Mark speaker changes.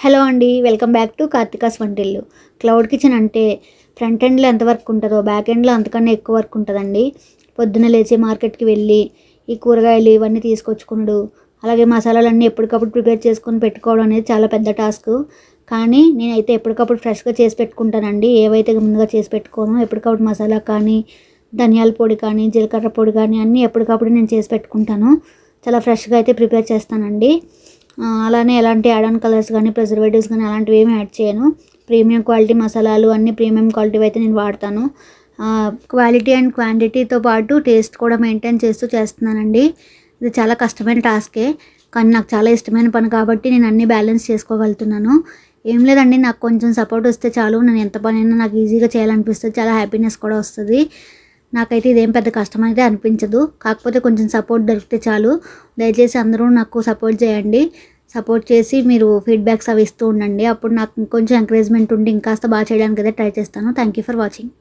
Speaker 1: Hello అండి, welcome back to కార్తికాస్ వంటిల్లు. Cloud kitchen అంటే ఫ్రంట్ ఎండ్లో ఎంత వర్క్ ఉంటుందో బ్యాక్ ఎండ్లో అంతకన్నా ఎక్కువ వర్క్ ఉంటుందండి. పొద్దున్న లేచి మార్కెట్కి వెళ్ళి ఈ కూరగాయలు ఇవన్నీ తీసుకొచ్చుకున్నాడు, అలాగే మసాలాలన్నీ ఎప్పటికప్పుడు ప్రిపేర్ చేసుకొని పెట్టుకోవడం అనేది చాలా పెద్ద టాస్క్. కానీ నేనైతే ఎప్పటికప్పుడు ఫ్రెష్గా చేసి పెట్టుకుంటానండి. ఏవైతే ముందుగా చేసి పెట్టుకోనో ఎప్పటికప్పుడు మసాలా కానీ, ధనియాల పొడి కానీ, జీలకర్ర పొడి కానీ అన్నీ ఎప్పటికప్పుడు నేను చేసి పెట్టుకుంటాను. చాలా ఫ్రెష్గా అయితే ప్రిపేర్ చేస్తానండి. అలానే ఎలాంటి యాడ్ ఆన్ కలర్స్ కానీ, ప్రిజర్వేటివ్స్ కానీ అలాంటివి ఏమి యాడ్ చేయను. ప్రీమియం క్వాలిటీ మసాలాలు అన్నీ ప్రీమియం క్వాలిటీ అయితే నేను వాడతాను. క్వాలిటీ అండ్ క్వాంటిటీతో పాటు టేస్ట్ కూడా మెయింటైన్ చేస్తూ చేస్తున్నానండి. ఇది చాలా కష్టమైన టాస్కే, కానీ నాకు చాలా ఇష్టమైన పని కాబట్టి నేను అన్నీ బ్యాలెన్స్ చేసుకోగలుగుతున్నాను. ఏం లేదండి, నాకు కొంచెం సపోర్ట్ వస్తే చాలు, నేను ఎంత పనైనా నాకు ఈజీగా చేయాలనిపిస్తుంది. చాలా హ్యాపీనెస్ కూడా వస్తుంది. నాకైతే ఇదేం పెద్ద కష్టం అయితే అనిపించదు. కాకపోతే కొంచెం సపోర్ట్ దొరికితే చాలు. దయచేసి అందరూ నాకు సపోర్ట్ చేయండి. సపోర్ట్ చేసి మీరు ఫీడ్బ్యాక్స్ అవి ఇస్తూ ఉండండి. అప్పుడు నాకు ఇంకొంచెం ఎంకరేజ్మెంట్ ఉండి ఇంకాస్త బాగా చేయడానికి అయితే ట్రై చేస్తాను. Thank you for watching.